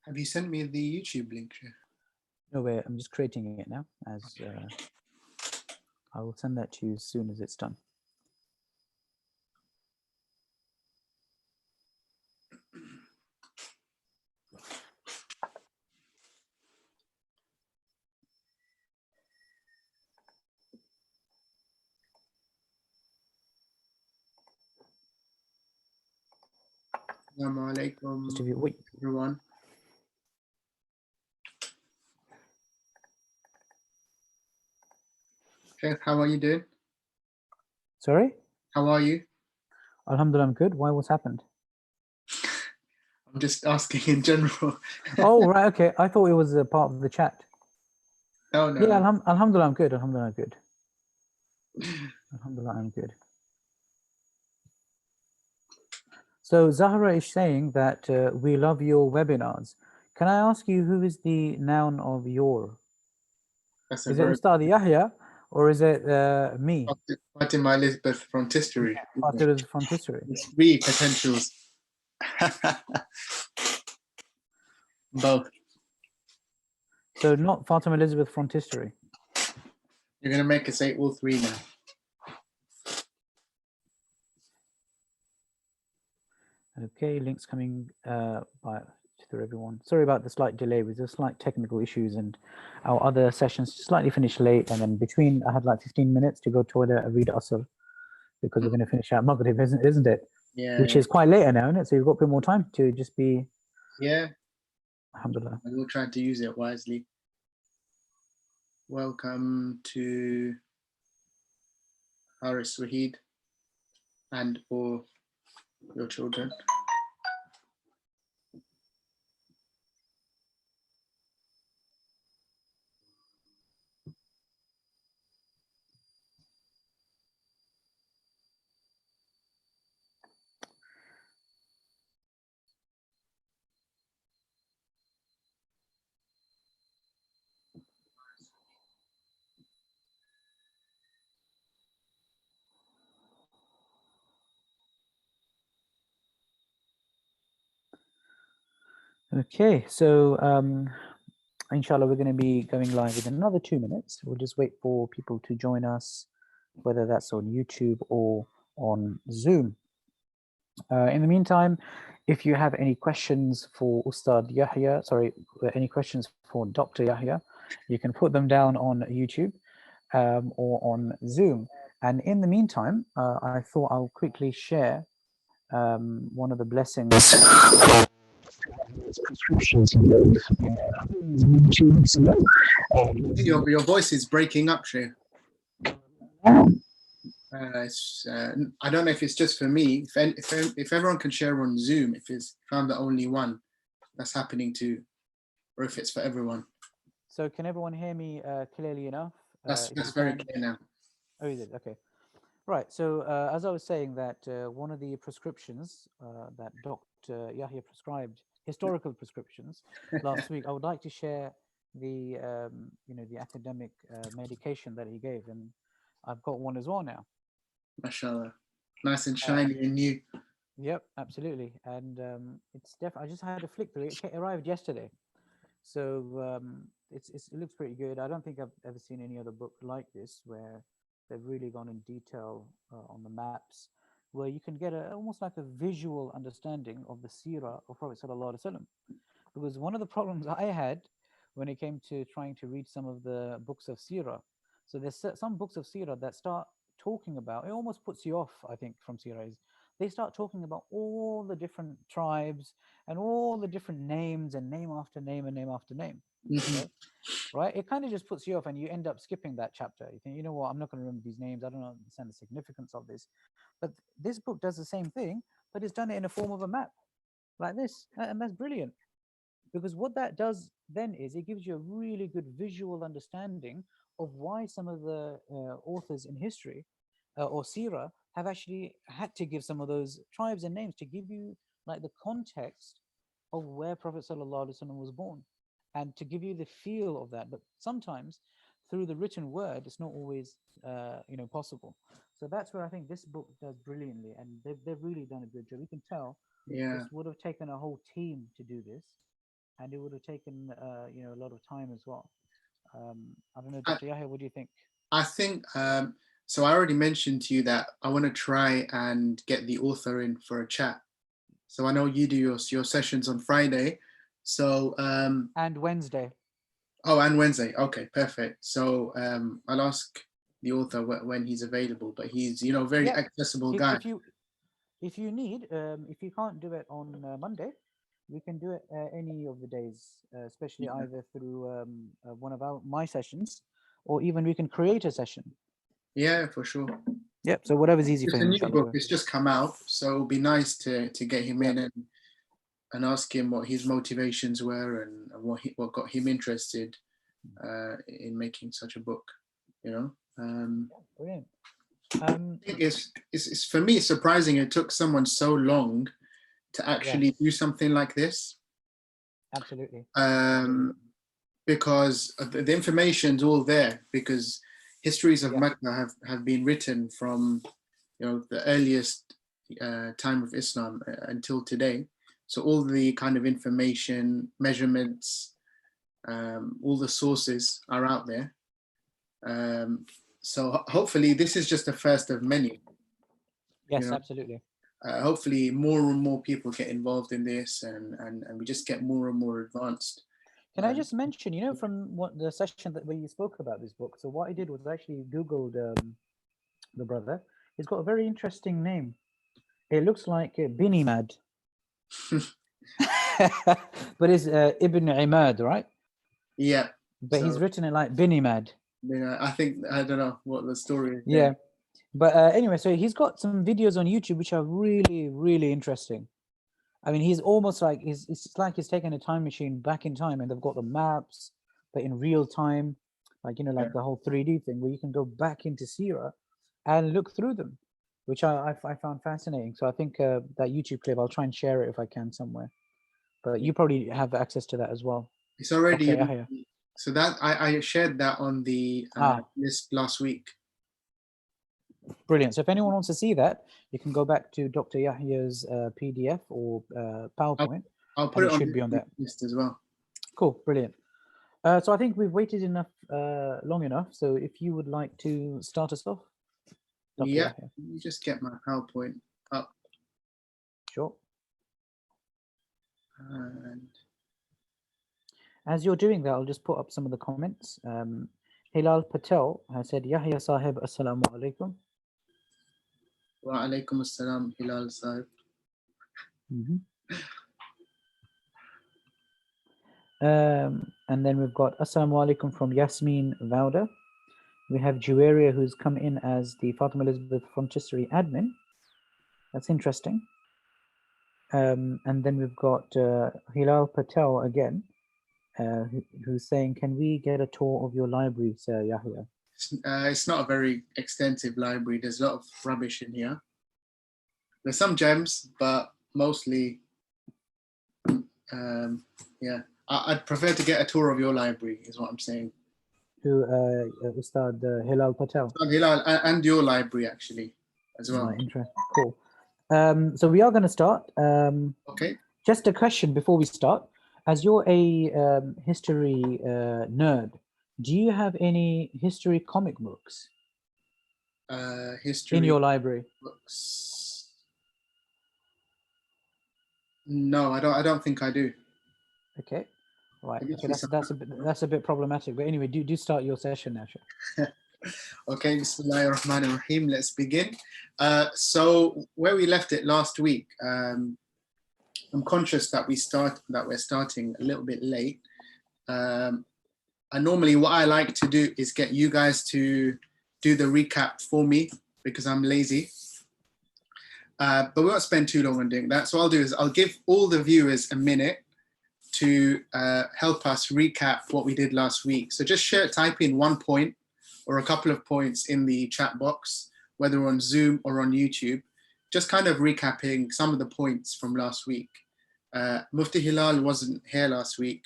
Have you sent me the YouTube link? No way. I'm just creating it now. As I will send that to you as soon as it's done. Assalamu alaikum, Just if you wait. everyone. Okay, how are you doing? Sorry? How are you? Alhamdulillah, I'm good. Why? What's happened? I'm just asking in general. Oh, right. Okay. I thought it was a part of the chat. Oh, no. Yeah, alhamdulillah, I'm good. Alhamdulillah, I'm good. Alhamdulillah, I'm good. So Zahra is saying that we love your webinars. Can I ask you who is the noun of your? That's a Is it very Ustad Yahya or is it me? Fatima Elizabeth from history. Fatima from history. There's three potentials. Both. So not Fatima Elizabeth from history. You're going to make us say all three now. Okay, links coming through everyone. Sorry about the slight delay with the slight technical issues, and our other sessions slightly finished late, and then between I had like 15 minutes to go toilet and read Asr because we're going to finish at Maghrib, isn't it? Yeah. Which is quite later now, isn't it? So you've got a bit more time to just be. Yeah. Alhamdulillah. I will try to use it wisely. Welcome to Haris Wahid and all your children. Okay, so inshallah, we're going to be going live in another 2 minutes. We'll just wait for people to join us, whether that's on YouTube or on Zoom. In the meantime, if you have any questions for Ustad Yahya, any questions for Dr. Yahya, you can put them down on YouTube or on Zoom. And in the meantime, I thought I'll quickly share one of the blessings. Your voice is breaking up, Shay. I don't know if it's just for me. If everyone can share on Zoom, if I'm the only one that's happening to, or if it's for everyone. So can everyone hear me clearly enough? That's very clear now. Oh, is it? Okay. Right. So as I was saying that one of the prescriptions that Dr. Yahya prescribed, historical prescriptions, last week, I would like to share the the academic medication that he gave, and I've got one as well now. MashaAllah. Nice and shiny and new. Yep, absolutely. And it's definitely, I just had a flick through it. It arrived yesterday. So it looks pretty good. I don't think I've ever seen any other book like this where they've really gone in detail on the maps, where you can get almost like a visual understanding of the seerah of Prophet Sallallahu Alaihi Wasallam. Because one of the problems I had when it came to trying to read some of the books of seerah, so there's some books of seerah that start talking about, it almost puts you off, I think, from seerah, is they start talking about all the different tribes and all the different names and name after name and name after name. Okay? Right? It kind of just puts you off and you end up skipping that chapter. You think, you know what, I'm not going to remember these names. I don't understand the significance of this. But this book does the same thing, but it's done it in a form of a map like this. And that's brilliant. Because what that does then is it gives you a really good visual understanding of why some of the authors in history or seerah have actually had to give some of those tribes and names to give you like the context of where Prophet Sallallahu Alaihi Wasallam was born and to give you the feel of that. But sometimes through the written word, it's not always possible. So that's where I think this book does brilliantly, and they've really done a good job. You can tell this would have taken a whole team to do this. and it would have taken a lot of time as well. I don't know, I, Dr. Yahya, what do you think? I think so. I already mentioned to you that I want to try and get the author in for a chat. So I know you do your sessions on Friday. So And Wednesday. oh, and Wednesday. Okay, perfect. So I'll ask the author when he's available. But he's very Yeah. accessible If guy. if you if you need, if you can't do it on Monday, we can do it any of the days, especially Yeah. either through one of my sessions, or even we can create a session. Yeah, for sure. Yep. So whatever's easy for It's a him, new book. inshallah. It's just come out, so it'll be nice to get him Yep. in and ask him what his motivations were and what got him interested in making such a book. Brilliant. I think it's for me it's surprising it took someone so long to actually Yes. do something like this. Absolutely. Because the information's all there, because histories of Yeah. Mecca have been written from the earliest time of Islam until today. So all the kind of information, measurements, all the sources are out there. So hopefully this is just the first of many. Yes, absolutely. Hopefully more and more people get involved in this, and we just get more and more advanced. Can I just mention, from what the session where you spoke about this book, so what I did was I actually Googled the brother. He's got a very interesting name. It looks like Binimad. But it's Ibn Imad, right? Yeah. But he's written it like Binimad. I think, I don't know what the story is. Yeah. But anyway, so he's got some videos on YouTube which are really, really interesting. I mean, he's almost like it's like he's taken a time machine back in time, and they've got the maps, but in real time, like like the whole 3D thing where you can go back into Sira and look through them, which I found fascinating. So I think that YouTube clip, I'll try and share it if I can somewhere. But you probably have access to that as well. It's already Okay, so that I shared that on the list last week. Brilliant. So if anyone wants to see that, you can go back to Dr. Yahya's PDF or PowerPoint. I'll put it on should be on that list as well. Cool, brilliant. So I think we've waited long enough. So if you would like to start us off, Dr. Yeah, Yahya. let me just get my PowerPoint up. Sure. And as you're doing that, I'll just put up some of the comments. Hilal Patel has said, Yahya Sahib, Assalamu alaikum. Wa alaikum assalam, Hilal Sahib. And then we've got Assalamu alaikum from Yasmin Vauda. We have Juwaria, who's come in as the Fatima Elizabeth Frontistery admin. That's interesting. And then we've got Hilal Patel again, who's saying, can we get a tour of your library, Sir Yahya? It's not a very extensive library. There's a lot of rubbish in here. There's some gems, but mostly, yeah. I'd prefer to get a tour of your library, is what I'm saying. To Ustad Hilal Patel. Hilal, and your library, actually, as well. Right, interesting. Cool. So we are going to start. Okay. Just a question before we start. As you're a history nerd, do you have any history comic books history in your library? Books. No, I don't think I do. Okay. Right. Okay, that's a bit problematic. But anyway, do start your session now, sure. Okay, Bismillahirrahmanirrahim. Let's begin. So where we left it last week, I'm conscious that we're starting a little bit late. And normally what I like to do is get you guys to do the recap for me because I'm lazy. But we won't spend too long on doing that. So what I'll do is I'll give all the viewers a minute to help us recap what we did last week. So just type in one point or a couple of points in the chat box, whether on Zoom or on YouTube, just kind of recapping some of the points from last week. Mufti Hilal wasn't here last week.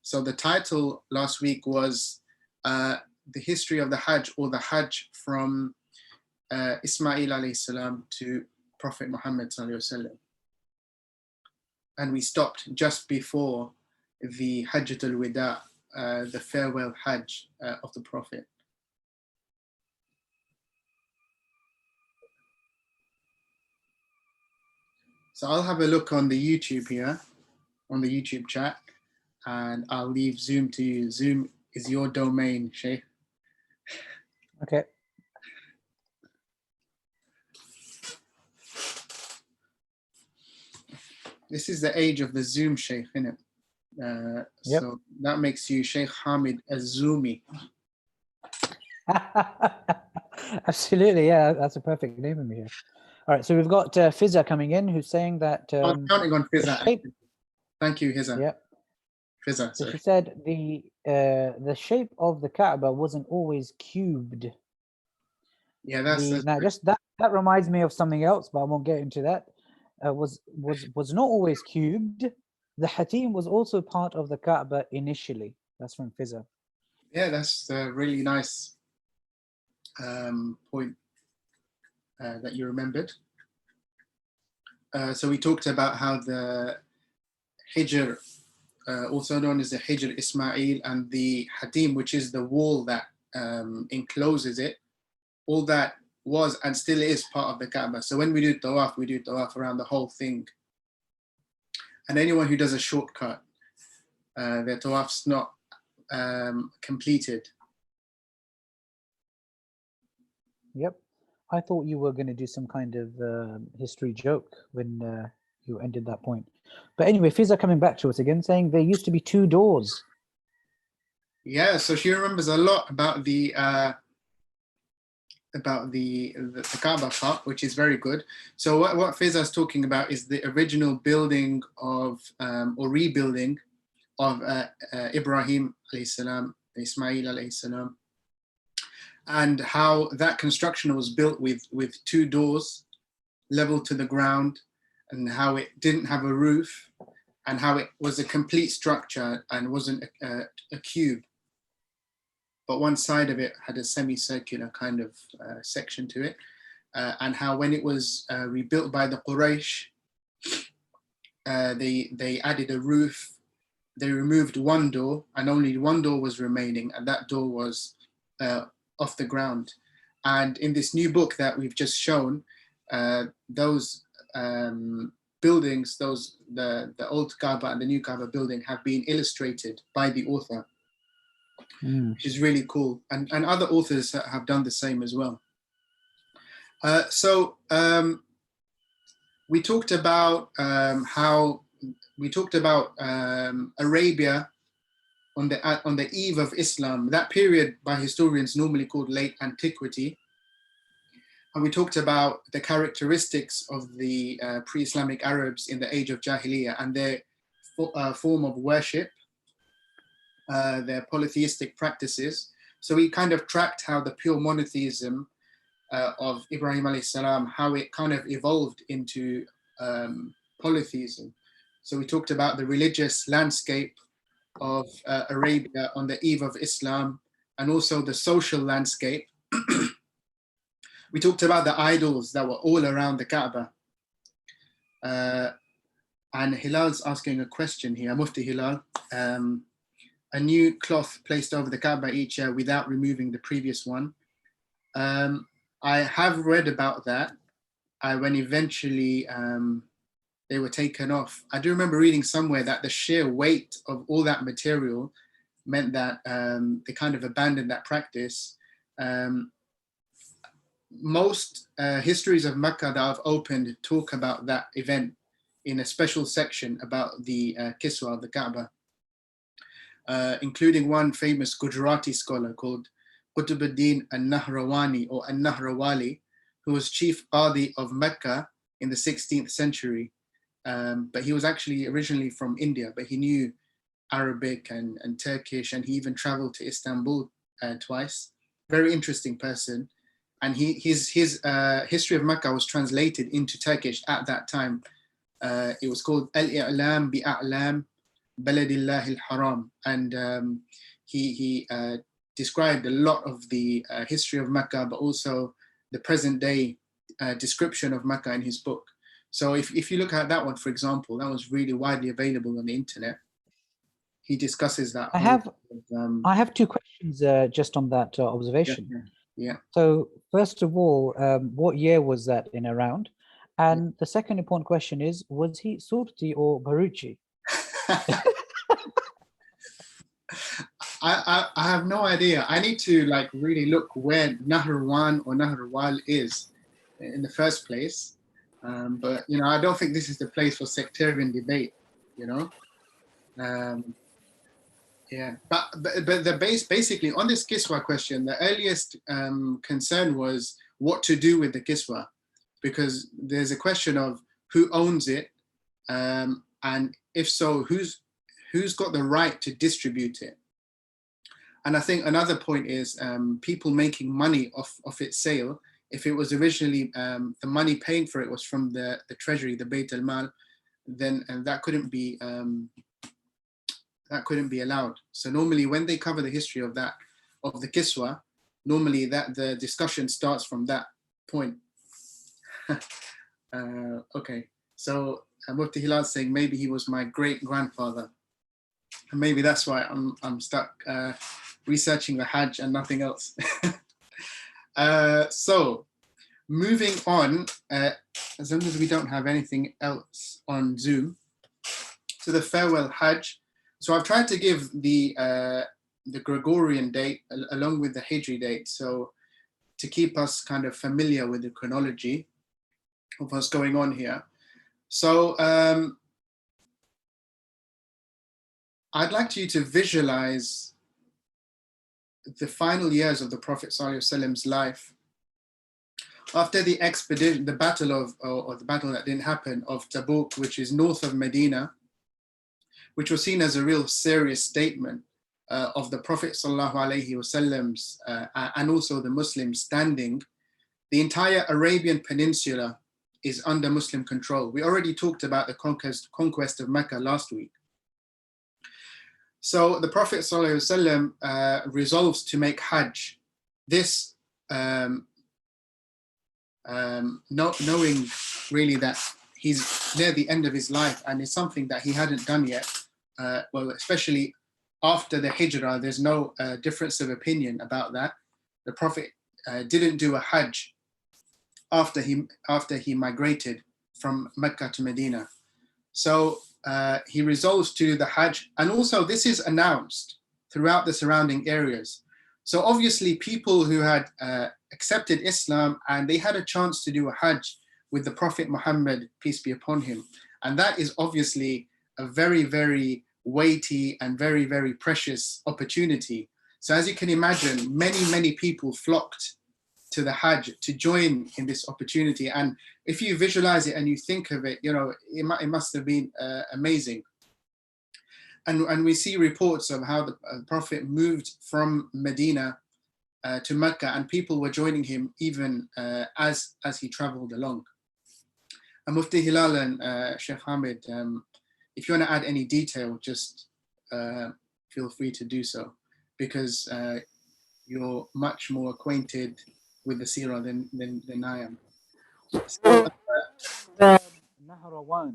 So the title last week was The History of the Hajj, or the Hajj from Ismail alayhi salam to Prophet Muhammad sallallahu alaihi wasallam. And we stopped just before the Hajjatul Wida, the farewell Hajj of the Prophet. So I'll have a look on the YouTube here, on the YouTube chat, and I'll leave Zoom to you. Zoom is your domain, Sheikh. Okay. This is the age of the Zoom, Sheikh, isn't it? Yep. So that makes you Sheikh Hamid Az-Zoomi. Absolutely, yeah, that's a perfect name for me here. All right, so we've got Fizza coming in, who's saying that I'm counting on the Fizza. shape, Thank you, Hiza. yeah. Fizza, So sorry. she said the shape of the Kaaba wasn't always cubed. Yeah, that's Now just that reminds me of something else, but I won't get into that. Was not always cubed. The Hatim was also part of the Kaaba initially. That's from Fizza. yeah, that's a really nice point that you remembered. So we talked about how the Hijr, also known as the Hijr Ismail, and the Hatim, which is the wall that encloses it, all that was and still is part of the Kaaba. So when we do tawaf around the whole thing. And anyone who does a shortcut, their tawaf's not completed. Yep. I thought you were going to do some kind of history joke when you ended that point. But anyway, Fizza coming back to us again, saying there used to be 2 doors. Yeah, so she remembers a lot about the Kaaba part, which is very good. So what Fizza is talking about is the original building of or rebuilding of Ibrahim alayhi salam, Ismail alayhi salam, and how that construction was built with 2 doors level to the ground, and how it didn't have a roof, and how it was a complete structure and wasn't a cube, but one side of it had a semicircular kind of section to it, and how when it was rebuilt by the Quraysh, they added a roof. They removed 1 door, and only 1 door was remaining, and that door was off the ground. And in this new book that we've just shown, those buildings, the old Kaaba and the new Kaaba building, have been illustrated by the author, which is really cool. And other authors have done the same as well. So we talked about Arabia on the eve of Islam, that period by historians normally called late antiquity. And we talked about the characteristics of the pre-Islamic Arabs in the age of Jahiliyyah and their form of worship, their polytheistic practices. So we kind of tracked how the pure monotheism of Ibrahim alayhi salam, how it kind of evolved into polytheism. So we talked about the religious landscape of Arabia on the eve of Islam, and also the social landscape. We talked about the idols that were all around the Kaaba. And Hilal's asking a question here, Mufti Hilal. A new cloth placed over the Kaaba each year without removing the previous one. I have read about that when eventually they were taken off. I do remember reading somewhere that the sheer weight of all that material meant that they kind of abandoned that practice. Most histories of Mecca that I've opened talk about that event in a special section about the Kiswa of the Kaaba, including one famous Gujarati scholar called Qutbuddin al-Nahrawani or al-Nahrawali, who was chief Qadi of Mecca in the 16th century. But he was actually originally from India, but he knew Arabic and Turkish, and he even traveled to Istanbul twice. Very interesting person. And his history of Mecca was translated into Turkish at that time. It was called Al-I'lam bi'A'lam Baladillahi al-Haram. And he described a lot of the history of Mecca, but also the present day description of Mecca in his book. So if you look at that one, for example, that was really widely available on the internet. he discusses that I whole. have two questions just on that observation. Yeah. So first of all, what year was that in around? And the second important question is, was he Surti or Baruchi? I have no idea. I need to like really look where Nahrawan or Nahrawal is in the first place. But you know, I don't think this is the place for sectarian debate. You know, yeah. But the basically on this Kiswa question, the earliest concern was what to do with the Kiswa, because there's a question of who owns it, and if so, who's got the right to distribute it. And I think another point is people making money off its sale. If it was originally the money paying for it was from the treasury, the Bayt al-Mal, then that couldn't be allowed. So normally when they cover the history of that, of the Kiswa, normally that the discussion starts from that point. Okay, so Mufti Hilal saying maybe he was my great grandfather, and maybe that's why I'm stuck researching the Hajj and nothing else. So moving on, as long as we don't have anything else on Zoom, to the farewell Hajj. So I've tried to give the Gregorian date along with the Hijri date, so to keep us kind of familiar with the chronology of what's going on here. So I'd like you to visualize the final years of the Prophet ﷺ's life. After the expedition, the battle of, or the battle that didn't happen, of Tabuk, which is north of Medina, which was seen as a real serious statement of the Prophet ﷺ's and also the Muslims standing. The entire Arabian Peninsula is under Muslim control. We already talked about the conquest of Mecca last week. So the Prophet ﷺ resolves to make Hajj. This knowing really that he's near the end of his life and it's something that he hadn't done yet. Well, especially after the Hijrah, there's no difference of opinion about that. The Prophet didn't do a Hajj after he migrated from Mecca to Medina. So he resolves to do the Hajj, and also this is announced throughout the surrounding areas. So obviously people who had accepted Islam and they had a chance to do a Hajj with the Prophet Muhammad, peace be upon him. And that is obviously a very, very weighty and very, very precious opportunity. So as you can imagine, many, many people flocked to the Hajj to join in this opportunity. And if you visualize it and you think of it, you know, it must have been amazing. And we see reports of how the Prophet moved from Medina to Mecca, and people were joining him even as he traveled along. And Mufti Hilal and Sheikh Hamid, if you want to add any detail, just feel free to do so, because you're much more acquainted with the seerah than I am. So, Nahrawan.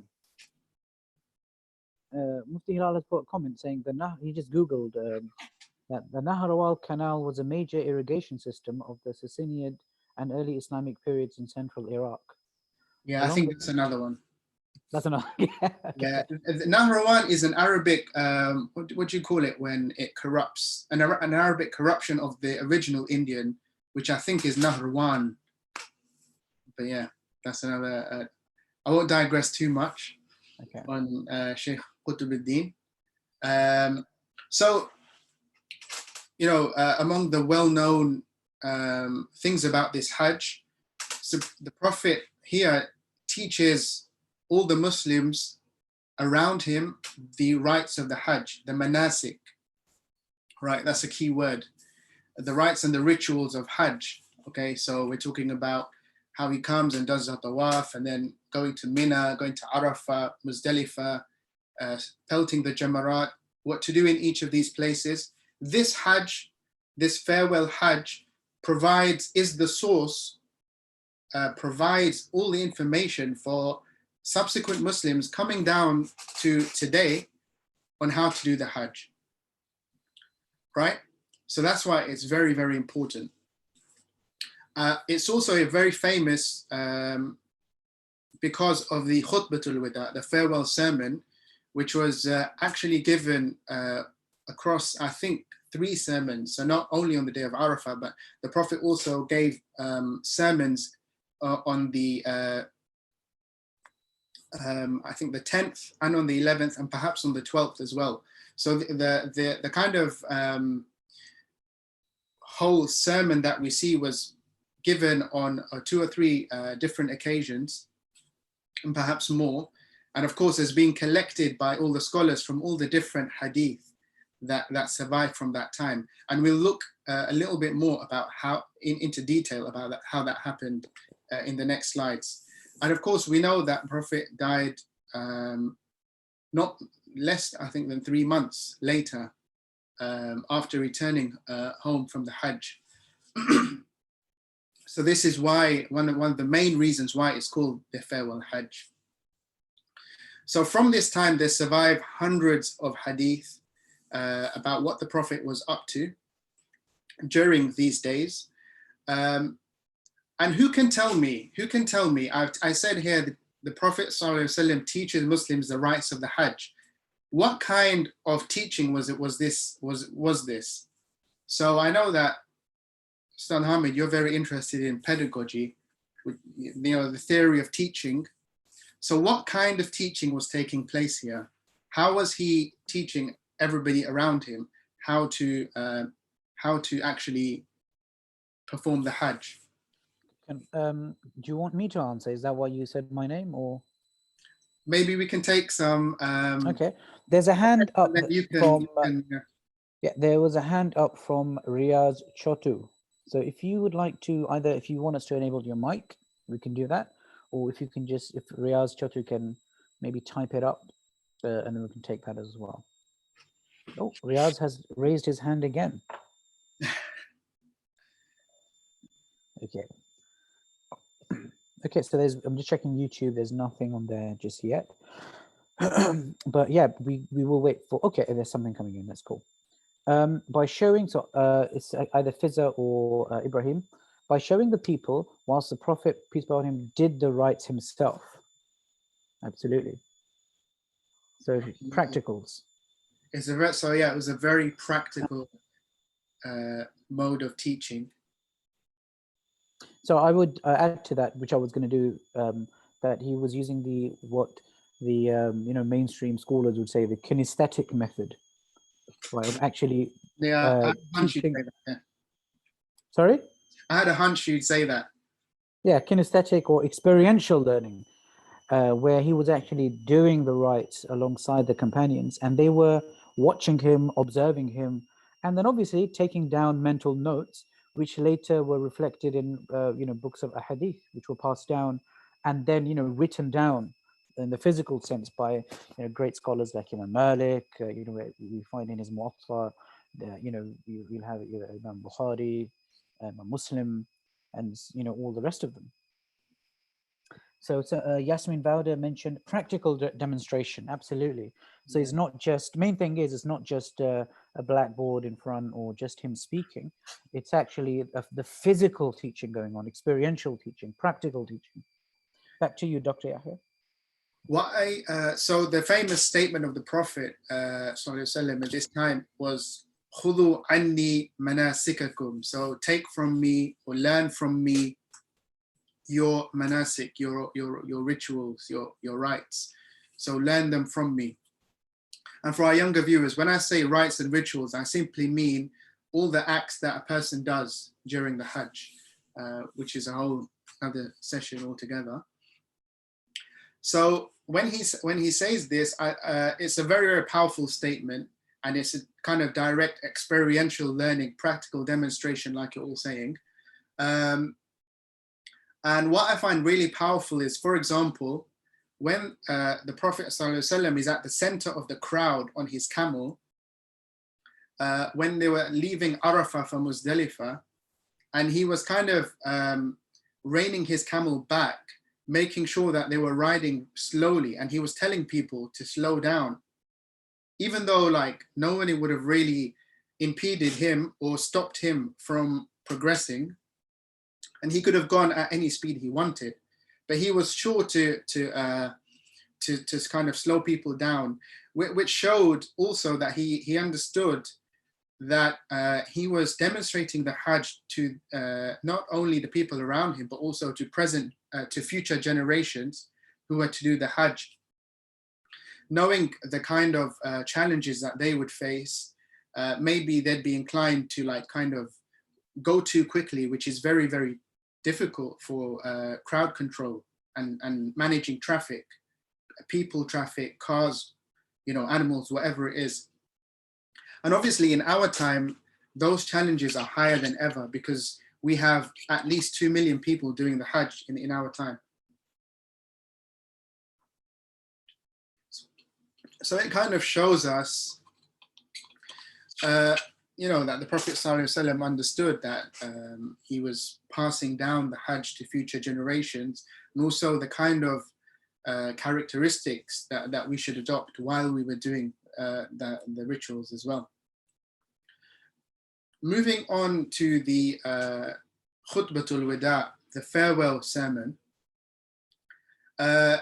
Mufti Hilal has put a comment saying he just Googled that the Nahrawal Canal was a major irrigation system of the Sassanid and early Islamic periods in central Iraq. Yeah, I think that's another one. That's another. Yeah. Yeah, Nahrawan is an Arabic, what do you call it when it corrupts? An Arabic corruption of the original Indian, which I think is Nahrawan. But yeah, that's another, I won't digress too much on Sheikh Qutb al-Din. So, you know, among the well-known things about this Hajj, so the Prophet here teaches all the Muslims around him the rites of the Hajj, the manasik, right? That's a key word. The rites and the rituals of Hajj, okay? So we're talking about how he comes and does the tawaf, and then going to Mina, going to Arafa, Muzdalifah, pelting the Jamarat, what to do in each of these places. This Hajj, this farewell Hajj is the source, provides all the information for subsequent Muslims coming down to today on how to do the Hajj, right? So that's why it's very, very important. It's also a very famous because of the Khutbatul Wada, the farewell sermon, which was actually given across, I think, 3 sermons. So not only on the day of Arafah, but the Prophet also gave sermons on the, I think the 10th and on the 11th and perhaps on the 12th as well. So the kind of whole sermon that we see was given on 2 or 3 different occasions, and perhaps more. And of course, it's being collected by all the scholars from all the different hadith that survived from that time. And we'll look a little bit more about how, into detail about that, how that happened in the next slides. And of course, we know that Prophet died not less, I think, than 3 months later after returning home from the Hajj. So this is why, one of the main reasons why it's called the farewell Hajj. So from this time, there survive hundreds of hadith about what the Prophet was up to during these days. And who can tell me, I said here that the Prophet ﷺ teaches Muslims the rights of the Hajj. What kind of teaching was this? So I know that, Ustad Hamid, you're very interested in pedagogy, the theory of teaching. So what kind of teaching was taking place here? How was he teaching everybody around him how to actually perform the Hajj? Do you want me to answer? Is that why you said my name, or? Maybe we can take some. Okay, there's a hand up from. Yeah. Yeah, there was a hand up from Riaz Chotu. So if you would like to, either if you want us to enable your mic, we can do that. Or if you can just, if Riaz Chotu can maybe type it up, and then we can take that as well. Oh, Riaz has raised his hand again. Okay. Okay, so I'm just checking YouTube. There's nothing on there just yet. But yeah, we will wait for, okay, there's something coming in. That's cool. By showing, so it's either Fizza or Ibrahim, by showing the people whilst the Prophet, peace be upon him, did the rites himself. Absolutely. So practicals. So yeah, it was a very practical mode of teaching. So I would add to that, which I was going to do, that he was using what the mainstream scholars would say, the kinesthetic method, right? Of actually Yeah, teaching. Yeah. Sorry? I had a hunch you'd say that. Yeah, kinesthetic or experiential learning, where he was actually doing the rites alongside the companions, and they were watching him, observing him, and then obviously taking down mental notes, which later were reflected in books of ahadith, which were passed down and then written down in the physical sense by great scholars like Imam Malik. We find in his Muwatta, you'll have Imam Bukhari, Muslim, and all the rest of them. So Yasmin Bauda mentioned practical demonstration. Absolutely. So it's not just, main thing is, it's not just a blackboard in front or just him speaking. It's actually the physical teaching going on, experiential teaching, practical teaching. Back to you, Dr. Yahya. So the famous statement of the Prophet ﷺ at this time was, "Khudhu anni manasikakum." So take from me or learn from me your manasik, your rituals, your rites. So learn them from me. And for our younger viewers, when I say rites and rituals, I simply mean all the acts that a person does during the Hajj, which is a whole other session altogether. So when he says this, it's a very, very powerful statement, and it's a kind of direct experiential learning, practical demonstration, like you're all saying. And what I find really powerful is, for example, when the Prophet ﷺ is at the center of the crowd on his camel, when they were leaving Arafah for Muzdalifah, and he was kind of reining his camel back, making sure that they were riding slowly, and he was telling people to slow down. even though like no one would have really impeded him or stopped him from progressing, and he could have gone at any speed he wanted, but he was sure to kind of slow people down, which showed also that he understood that he was demonstrating the Hajj to not only the people around him, but also to future generations who were to do the Hajj, knowing the kind of challenges that they would face. Maybe they'd be inclined to like kind of go too quickly, which is very, very difficult for crowd control and managing traffic, people traffic, cars, animals, whatever it is. And obviously in our time, those challenges are higher than ever because we have at least 2 million people doing the Hajj in our time. So it kind of shows us, that the Prophet ﷺ understood that he was passing down the Hajj to future generations, and also the kind of characteristics that we should adopt while we were doing the rituals as well. Moving on to the Khutbatul Wada, the farewell sermon. As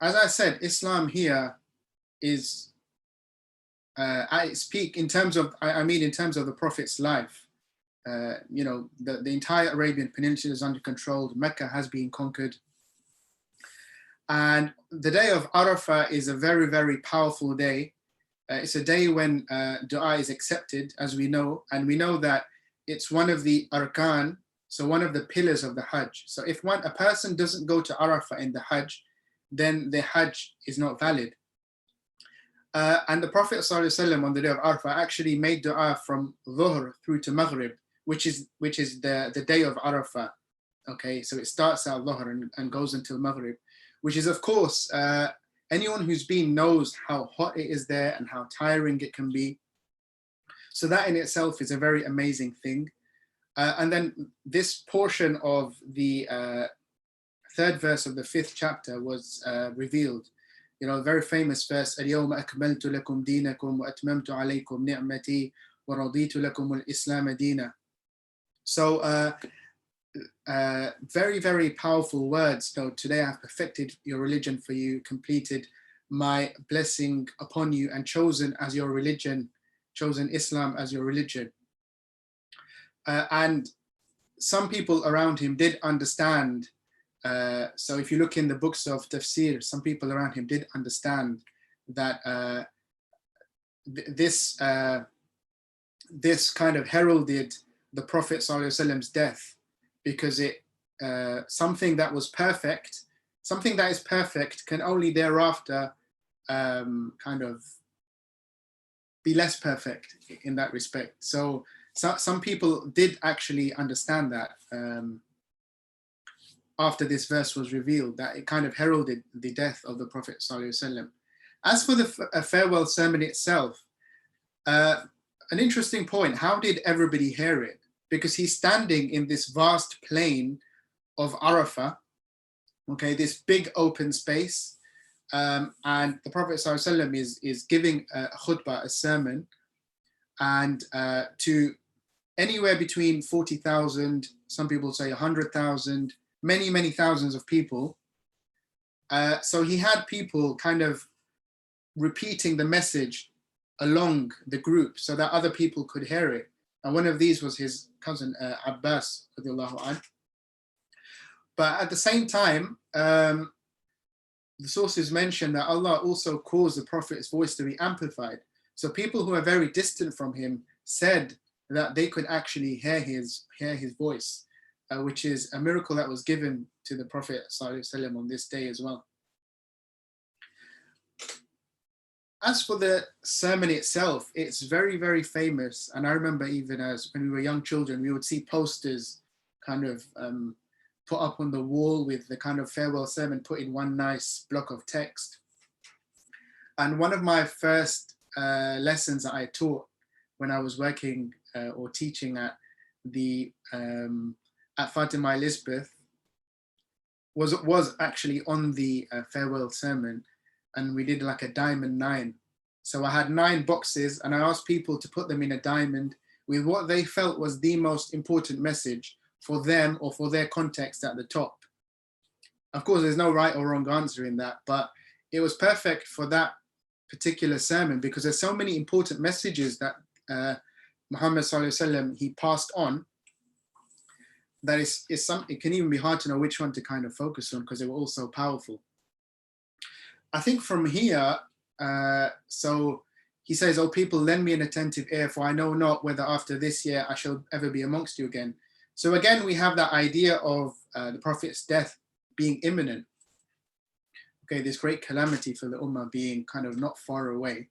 I said, Islam here is at its peak in terms of, in terms of the Prophet's life. The entire Arabian Peninsula is under control. Mecca has been conquered. And the day of Arafah is a very, very powerful day. It's a day when dua is accepted, as we know, and we know that it's one of the arkan, so one of the pillars of the Hajj. So if a person doesn't go to Arafah in the Hajj, then the Hajj is not valid. And the Prophet ﷺ on the day of Arafah actually made dua from Dhuhr through to Maghrib, which is the day of Arafah. Okay, so it starts at Dhuhr and goes until Maghrib, which is, of course, anyone who's been knows how hot it is there and how tiring it can be. So that in itself is a very amazing thing. And then this portion of the third verse of the 5th chapter was revealed. A very famous verse, اليوم أكملت لكم دينكم وأتممت عليكم نعمتي ورضيت لكم الإسلام دينا. So very, very powerful words. So today I have perfected your religion for you, completed my blessing upon you, and chosen Islam as your religion. And some people around him did understand. So if you look in the books of tafsir, some people around him did understand that this kind of heralded the Prophet ﷺ's death, because something that is perfect can only thereafter kind of be less perfect in that respect. So some people did actually understand that after this verse was revealed, that it kind of heralded the death of the Prophet ﷺ. As for the farewell sermon itself, an interesting point, how did everybody hear it? Because he's standing in this vast plain of Arafah, okay, this big open space, and the Prophet ﷺ is giving a khutbah, a sermon, and to anywhere between 40,000, some people say 100,000, many, many thousands of people. So he had people kind of repeating the message along the group so that other people could hear it. And one of these was his cousin Abbas, radiallahu anh. But at the same time, the sources mention that Allah also caused the Prophet's voice to be amplified. So people who are very distant from him said that they could actually hear his voice, which is a miracle that was given to the Prophet ﷺ on this day as well. As for the sermon itself, it's very, very famous. And I remember even as when we were young children, we would see posters kind of put up on the wall with the kind of farewell sermon put in one nice block of text. And one of my first lessons that I taught when I was working or teaching at Fatima Elizabeth was actually on the farewell sermon. and we did like a diamond 9. So I had 9 boxes, and I asked people to put them in a diamond with what they felt was the most important message for them or for their context at the top. Of course, there's no right or wrong answer in that, but it was perfect for that particular sermon because there's so many important messages that Muhammad Sallallahu Alaihi Wasallam, he passed on, that it can even be hard to know which one to kind of focus on because they were all so powerful. I think from here, so he says, "Oh, people, lend me an attentive ear, for I know not whether after this year I shall ever be amongst you again." So again, we have that idea of the Prophet's death being imminent. Okay, this great calamity for the Ummah being kind of not far away.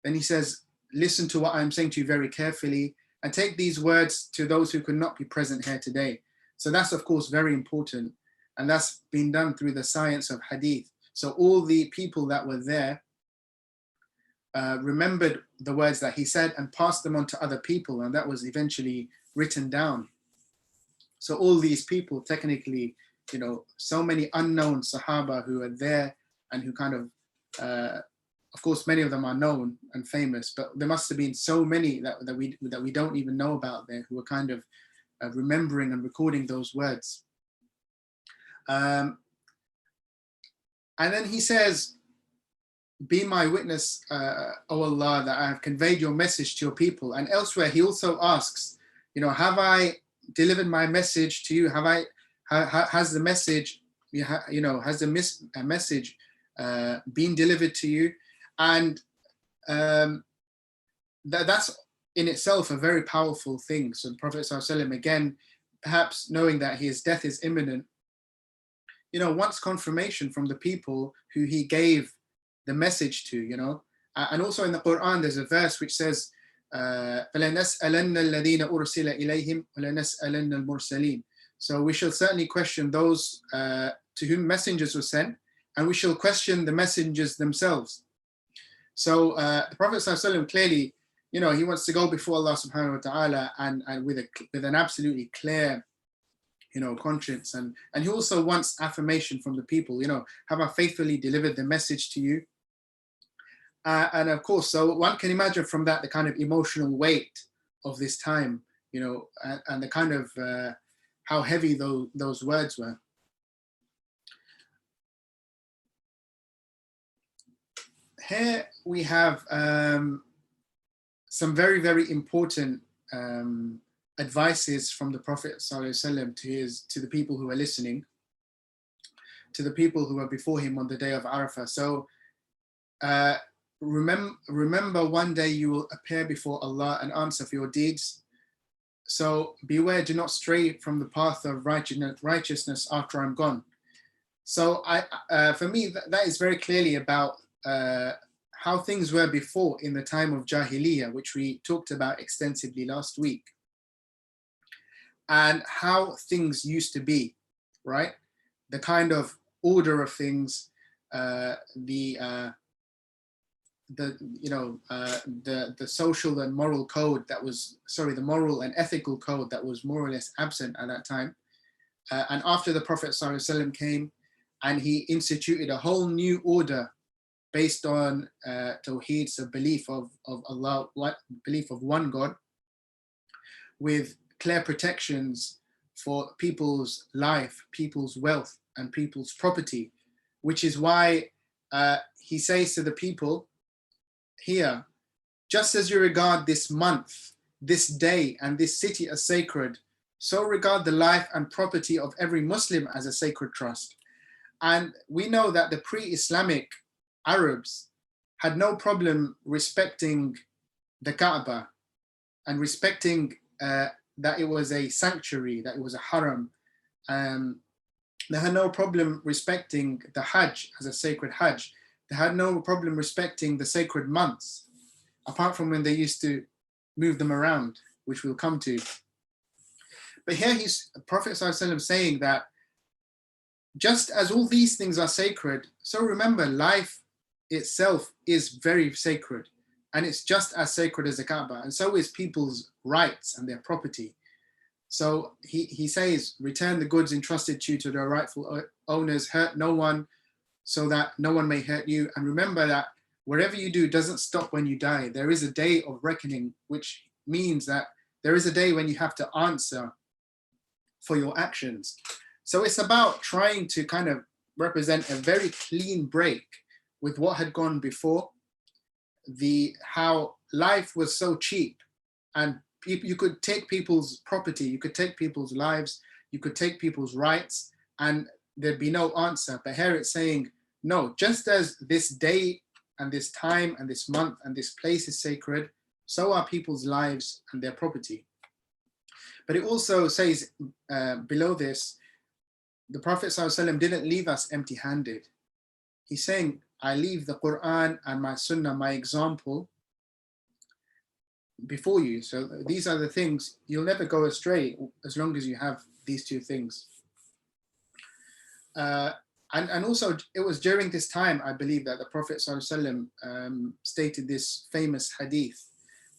Then he says, "Listen to what I'm saying to you very carefully, and take these words to those who could not be present here today." So that's, of course, very important. And that's been done through the science of hadith. So all the people that were there remembered the words that he said and passed them on to other people. And that was eventually written down. So all these people, technically, you know, so many unknown Sahaba who are there and who kind of course, many of them are known and famous, but there must have been so many that we don't even know about there who were kind of remembering and recording those words. And then he says, "Be my witness, O Allah, that I have conveyed your message to your people." And elsewhere, he also asks, you know, have I delivered my message to you? Has the message, has the message been delivered to you? And that's in itself a very powerful thing. So the Prophet ﷺ, again, perhaps knowing that his death is imminent, you know, wants confirmation from the people who he gave the message to, you know. And also in the Quran, there's a verse which says, فَلَنَسْأَلَنَّ الَّذِينَ أُرْسِلَ إِلَيْهِمْ وَلَنَسْأَلَنَّ الْمُرْسَلِينَ. So we shall certainly question those to whom messengers were sent, and we shall question the messengers themselves. So the Prophet ﷺ clearly, you know, he wants to go before Allah subhanahu wa ta'ala and with an absolutely clear, you know, conscience. And he also wants affirmation from the people, you know, have I faithfully delivered the message to you? And of course, so one can imagine from that the kind of emotional weight of this time, you know, and the kind of how heavy those words were. Here we have some very, very important advices from the Prophet ﷺ to the people who are listening, to the people who are before him on the day of Arafah. So remember one day you will appear before Allah and answer for your deeds. So beware, do not stray from the path of righteousness after I'm gone. So for me, that is very clearly about how things were before in the time of Jahiliyyah, which we talked about extensively last week, and how things used to be, right? The kind of order of things, the social and moral code that was, the moral and ethical code that was more or less absent at that time. And after the Prophet ﷺ came and he instituted a whole new order based on Tawheed, so belief of Allah, belief of one God, with clear protections for people's life, people's wealth, and people's property, which is why he says to the people here, just as you regard this month, this day, and this city as sacred, so regard the life and property of every Muslim as a sacred trust. And we know that the pre-Islamic Arabs had no problem respecting the Kaaba and respecting that it was a sanctuary, that it was a haram. They had no problem respecting the Hajj as a sacred Hajj. They had no problem respecting the sacred months, apart from when they used to move them around, which we'll come to. But here he's Prophet ﷺ saying that just as all these things are sacred, so remember, life itself is very sacred, and it's just as sacred as the Kaaba, and so is people's rights and their property. So he says, return the goods entrusted to you to their rightful owners, hurt no one, so that no one may hurt you. And remember that whatever you do doesn't stop when you die. There is a day of reckoning, which means that there is a day when you have to answer for your actions. So it's about trying to kind of represent a very clean break with what had gone before, how life was so cheap, and you could take people's property, you could take people's lives, you could take people's rights, and there'd be no answer. But here it's saying, no, just as this day and this time and this month and this place is sacred, so are people's lives and their property. But it also says below this, the Prophet ﷺ didn't leave us empty-handed. He's saying, I leave the Quran and my Sunnah, my example, before you. So these are the things, you'll never go astray as long as you have these two things. And also, it was during this time, I believe, that the Prophet ﷺ stated this famous hadith,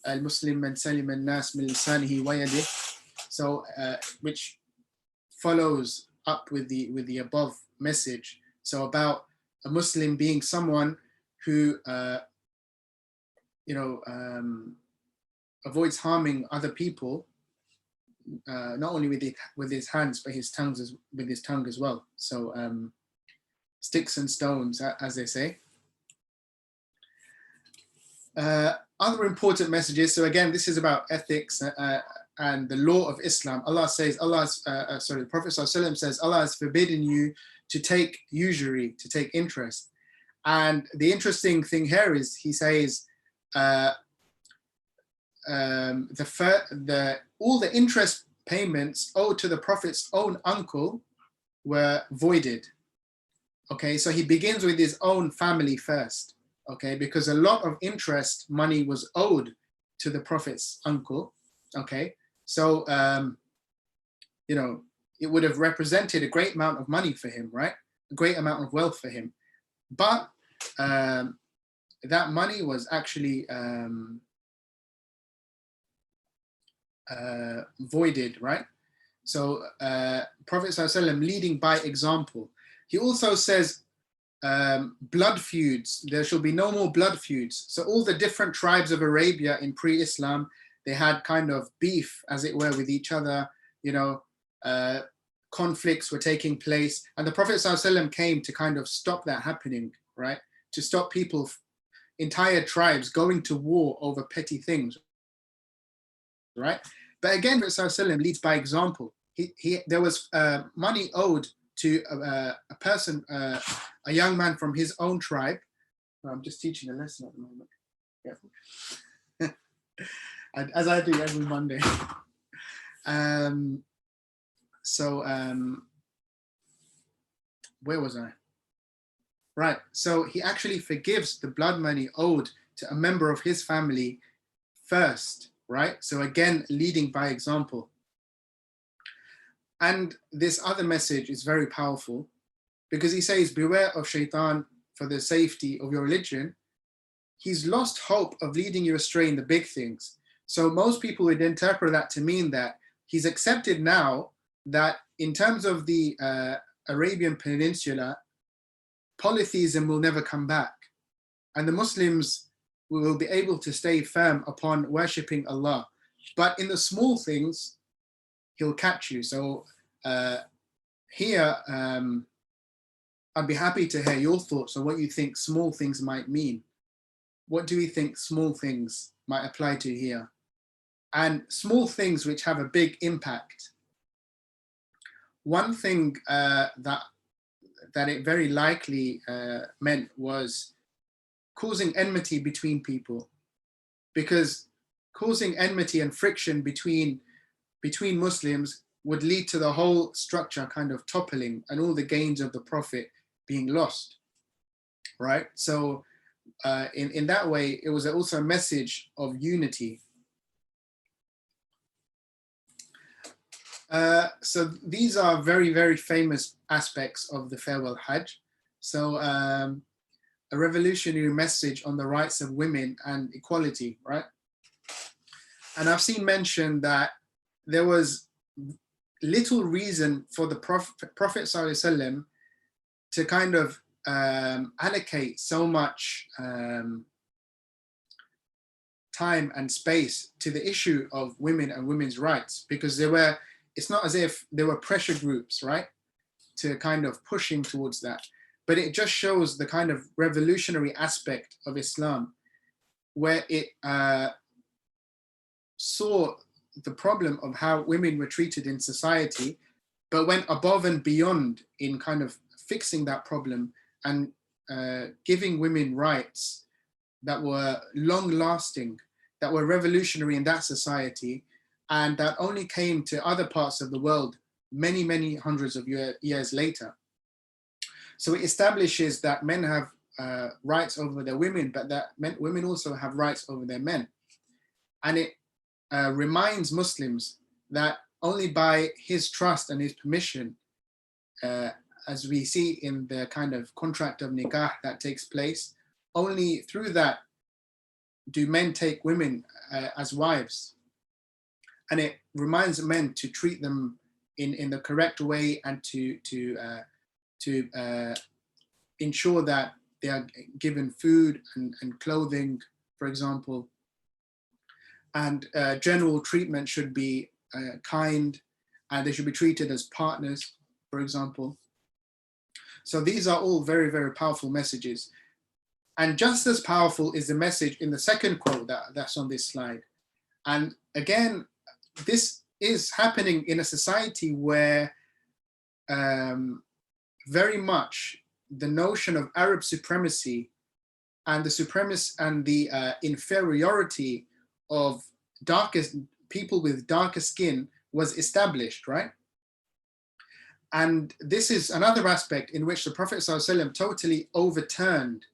Al-Muslim man salim al-nas min lisanihi wa yadihi. So, which follows up with the above message. So about a Muslim being someone who, avoids harming other people, not only with his hands, but with his tongue as well. So sticks and stones, as they say. Other important messages. So again, this is about ethics and the law of Islam. Allah says, the Prophet ﷺ says, Allah has forbidden you to take usury, to take interest. And the interesting thing here is, he says, all the interest payments owed to the Prophet's own uncle were voided. Okay, so he begins with his own family first. Okay, because a lot of interest money was owed to the Prophet's uncle. Okay, so it would have represented a great amount of money for him, right? A great amount of wealth for him. But that money was actually voided, right? So Prophet ﷺ leading by example. He also says blood feuds, there shall be no more blood feuds. So all the different tribes of Arabia in pre-Islam, they had kind of beef, as it were, with each other. Conflicts were taking place, and the Prophet ﷺ came to kind of stop that happening, right? To stop people, entire tribes going to war over petty things, right? But again, the Prophet ﷺ leads by example. There was money owed to a person, a young man from his own tribe. I'm just teaching a lesson at the moment. Yeah. As I do every Monday. Where was I? Right, so he actually forgives the blood money owed to a member of his family first, right? So again, leading by example. And this other message is very powerful, because he says, beware of shaitan for the safety of your religion. He's lost hope of leading you astray in the big things. So most people would interpret that to mean that he's accepted now that in terms of the Arabian Peninsula, polytheism will never come back. And the Muslims will be able to stay firm upon worshipping Allah. But in the small things, he'll catch you. So here, I'd be happy to hear your thoughts on what you think small things might mean. What do we think small things might apply to here? And small things which have a big impact. One thing that it very likely meant was causing enmity between people, because causing enmity and friction between Muslims would lead to the whole structure kind of toppling and all the gains of the Prophet being lost, right? So in that way, it was also a message of unity. So these are very, very famous aspects of the farewell Hajj. So a revolutionary message on the rights of women and equality, right? And I've seen mentioned that there was little reason for the Prophet ﷺ to kind of allocate so much time and space to the issue of women and women's rights, because it's not as if there were pressure groups, right, to kind of pushing towards that. But it just shows the kind of revolutionary aspect of Islam, where it saw the problem of how women were treated in society, but went above and beyond in kind of fixing that problem and giving women rights that were long lasting, that were revolutionary in that society, and that only came to other parts of the world many, many hundreds of years later. So it establishes that men have rights over their women, but that women also have rights over their men. And it reminds Muslims that only by his trust and his permission, as we see in the kind of contract of nikah that takes place, only through that do men take women as wives. And it reminds men to treat them in the correct way, and to ensure that they are given food and clothing, for example. And general treatment should be kind, and they should be treated as partners, for example. So these are all very, very powerful messages. And just as powerful is the message in the second quote that's on this slide. And again, this is happening in a society where very much the notion of Arab supremacy and the inferiority of people with darker skin was established, right? And this is another aspect in which the Prophet ﷺ totally overturned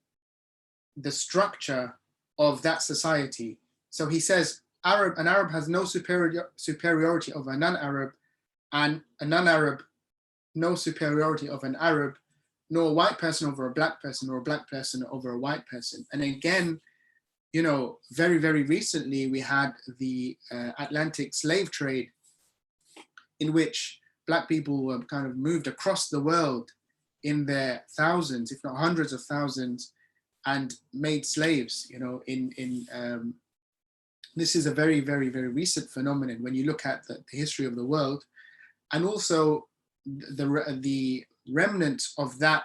the structure of that society. So he says, an Arab has no superiority over a non-Arab, and a non-Arab no superiority of an Arab, nor a white person over a black person, or a black person over a white person. And again, you know, very, very recently we had the Atlantic slave trade, in which black people were kind of moved across the world in their thousands, if not hundreds of thousands, and made slaves. You know, this is a very, very, very recent phenomenon when you look at the history of the world. And also the remnants of that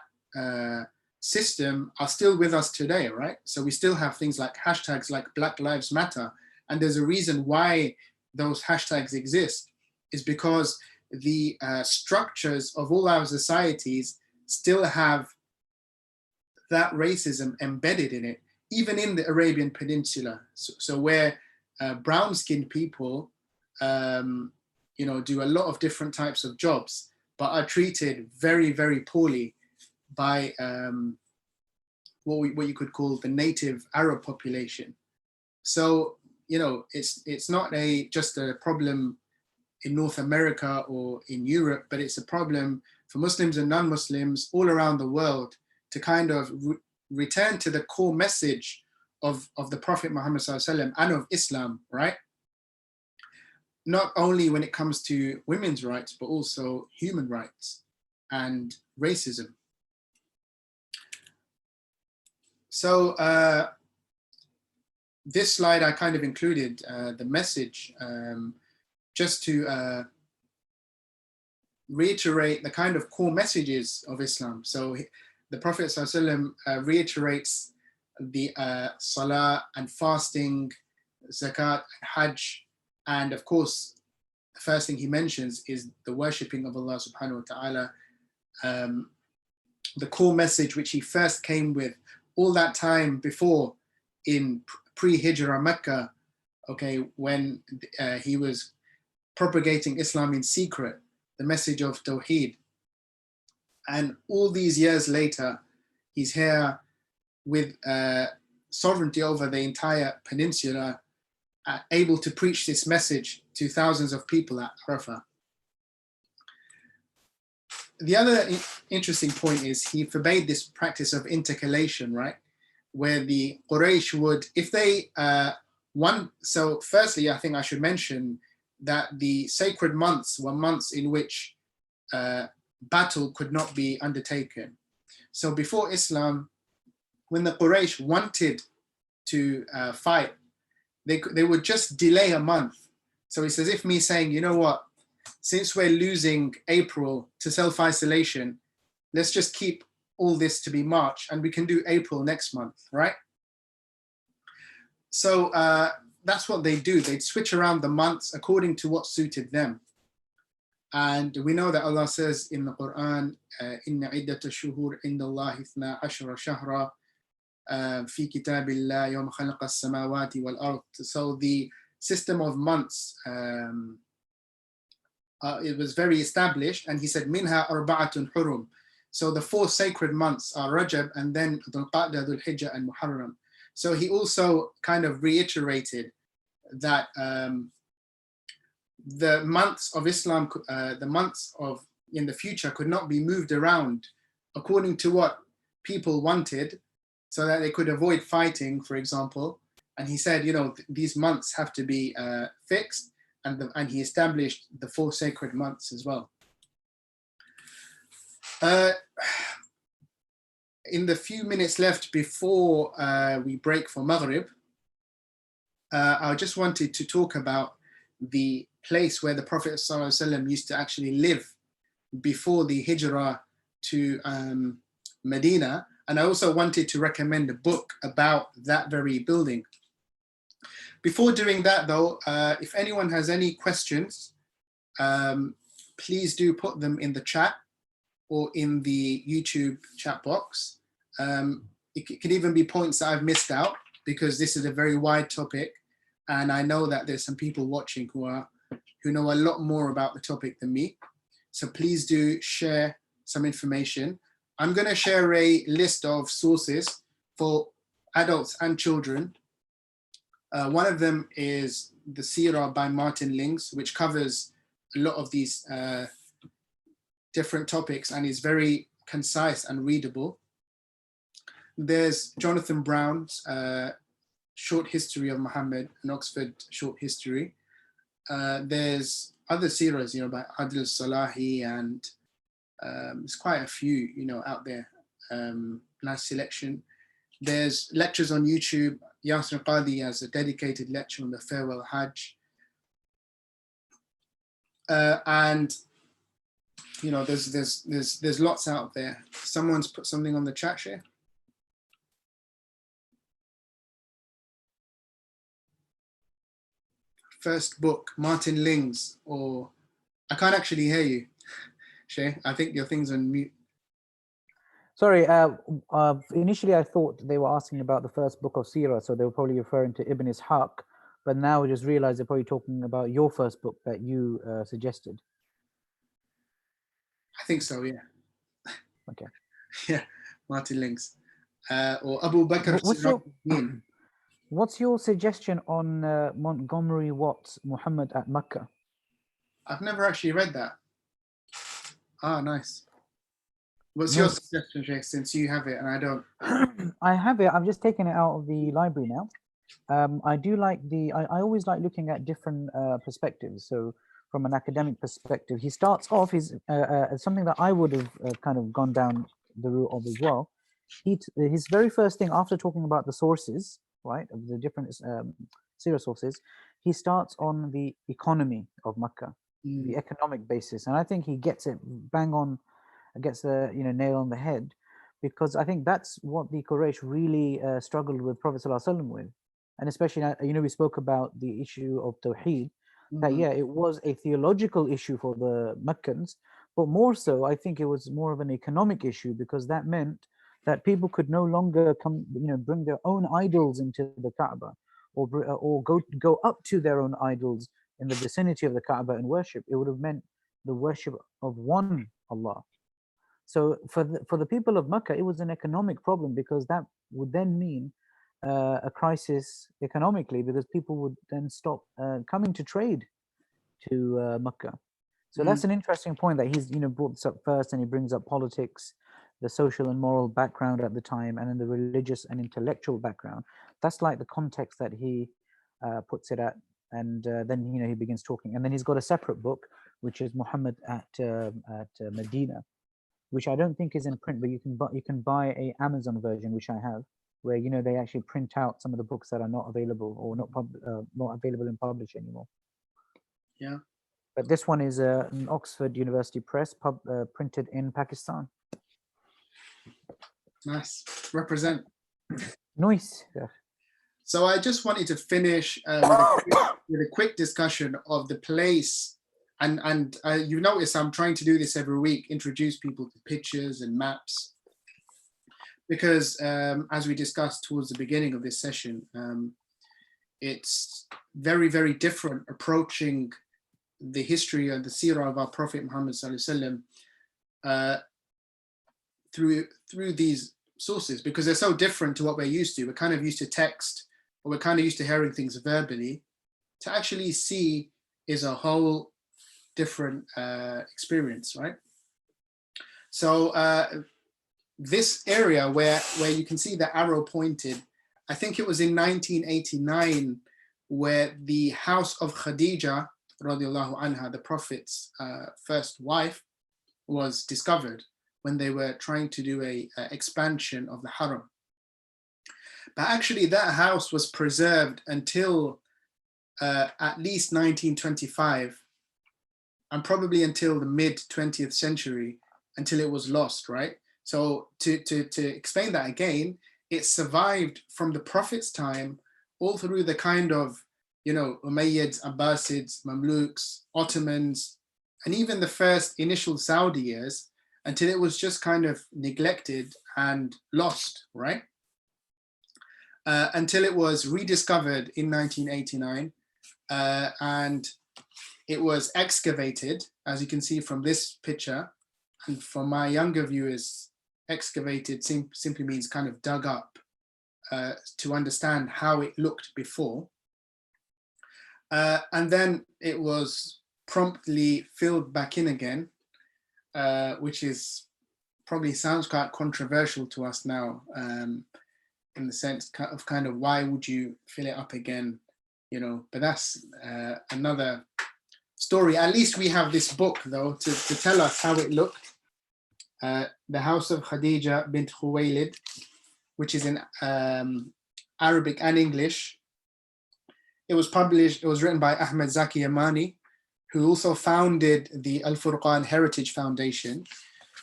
system are still with us today, right? So we still have things like hashtags like Black Lives Matter. And there's a reason why those hashtags exist, is because the structures of all our societies still have that racism embedded in it, even in the Arabian Peninsula. So where brown-skinned people, you know, do a lot of different types of jobs, but are treated very, very poorly by what you could call the native Arab population. So, you know, it's not just a problem in North America or in Europe, but it's a problem for Muslims and non-Muslims all around the world to kind of return to the core message of the Prophet Muhammad ﷺ and of Islam, right? Not only when it comes to women's rights, but also human rights and racism. So this slide I kind of included the message just to reiterate the kind of core messages of Islam. So the Prophet ﷺ reiterates the salah and fasting, zakat, hajj, and of course, the first thing he mentions is the worshipping of Allah subhanahu wa ta'ala, the core message which he first came with all that time before in pre-Hijrah Mecca, okay, when he was propagating Islam in secret, the message of Tawheed. And all these years later, he's here with sovereignty over the entire peninsula, able to preach this message to thousands of people at Arafa. The other interesting point is he forbade this practice of intercalation, right? Where the Quraysh would, if they so firstly, I think I should mention that the sacred months were months in which battle could not be undertaken. So before Islam, when the Quraysh wanted to fight, they would just delay a month. So it's as if me saying, you know what, since we're losing April to self-isolation, let's just keep all this to be March and we can do April next month, right? So that's what they do. They'd switch around the months according to what suited them. And we know that Allah says in the Quran, Inna iddata shuhur inda Allah ithna ashara shahra fi kitabillah yawm khalaqa as-samawati wal ard. So the system of months, it was very established, and he said, Minha arba'atun hurum. So the 4 sacred months are Rajab, and then Dhul Qa'dah, Dhul Hijjah, and Muharram. So he also kind of reiterated that the months of Islam, the months of in the future could not be moved around according to what people wanted, so that they could avoid fighting, for example. And he said, you know, these months have to be fixed, and he established the 4 sacred months as well. In the few minutes left before we break for Maghrib, I just wanted to talk about the place where the Prophet ﷺ used to actually live before the Hijrah to Medina. And I also wanted to recommend a book about that very building. Before doing that though, if anyone has any questions, please do put them in the chat or in the YouTube chat box. It could even be points that I've missed out, because this is a very wide topic, and I know that there's some people watching who know a lot more about the topic than me. So please do share some information. I'm going to share a list of sources for adults and children. One of them is the Seerah by Martin Lings, which covers a lot of these different topics and is very concise and readable. There's Jonathan Brown's Short History of Muhammad, an Oxford Short History. There's other seerahs, you know, by Adil Salahi, and there's quite a few, you know, out there. Nice selection. There's lectures on YouTube. Yasir Qadi has a dedicated lecture on the Farewell Hajj. And you know, there's lots out there. Someone's put something on the chat share. First book, Martin Lings, or I can't actually hear you, Shay. I think your thing's on mute. Sorry, initially I thought they were asking about the first book of Sirah, so they were probably referring to Ibn Ishaq, but now I just realized they're probably talking about your first book that you suggested. I think so, yeah. Okay. Yeah, Martin Lings. Or Abu Bakr. What's your suggestion on Montgomery Watt's Muhammad at Mecca? I've never actually read that. Ah, nice. What's your suggestion, Jay, since you have it and I don't? I have it. I've just taken it out of the library now. I do like I always like looking at different perspectives. So from an academic perspective, he starts off something that I would have kind of gone down the route of as well. His very first thing after talking about the sources, right, of the different Sirah sources, he starts on the economy of Mecca, the economic basis, and I think he gets it bang on, gets the nail on the head, because I think that's what the Quraysh really struggled with Prophet ﷺ with, and especially we spoke about the issue of Tawheed, that it was a theological issue for the Meccans, but more so I think it was more of an economic issue, because that meant that people could no longer bring their own idols into the Kaaba, or go up to their own idols in the vicinity of the Kaaba and worship. It would have meant the worship of one Allah. So for the people of Mecca, it was an economic problem, because that would then mean a crisis economically, because people would then stop coming to trade to Mecca. So that's an interesting point that he's brought this up first, and he brings up politics, the social and moral background at the time, and then the religious and intellectual background. That's like the context that he puts it at, and then he begins talking, and then he's got a separate book which is Muhammad at Medina. which I don't think is in print, but you can buy a Amazon version, which I have, where they actually print out some of the books that are not available or not available in publish anymore. Yeah. But this one is an Oxford University Press, printed in Pakistan. Nice. Represent. Nice. So I just wanted to finish with a quick discussion of the place. And you notice I'm trying to do this every week, introduce people to pictures and maps. Because as we discussed towards the beginning of this session, it's very, very different approaching the history and the seerah of our Prophet Muhammad sallallahu alaihi wasallam through these sources, because they're so different to what we're used to. We're kind of used to text, or we're kind of used to hearing things verbally. To actually see is a whole different experience, right? So this area where you can see the arrow pointed, I think it was in 1989 where the house of Khadija radiallahu anha, the Prophet's first wife, was discovered when they were trying to do a expansion of the Haram. But actually that house was preserved until at least 1925, and probably until the mid 20th century, until it was lost, right? So to explain that again, it survived from the Prophet's time all through the kind of, Umayyads, Abbasids, Mamluks, Ottomans, and even the first initial Saudi years, until it was just kind of neglected and lost, right? Until it was rediscovered in 1989, and it was excavated, as you can see from this picture. And for my younger viewers, excavated simply means kind of dug up to understand how it looked before. And then it was promptly filled back in again, which is probably sounds quite controversial to us now, in the sense of kind of why would you fill it up again, but that's another story. At least we have this book though to tell us how it looked. The House of Khadija bint Khuwaylid, which is in Arabic and English. It was written by Ahmed Zaki Yamani, who also founded the Al-Furqan Heritage Foundation,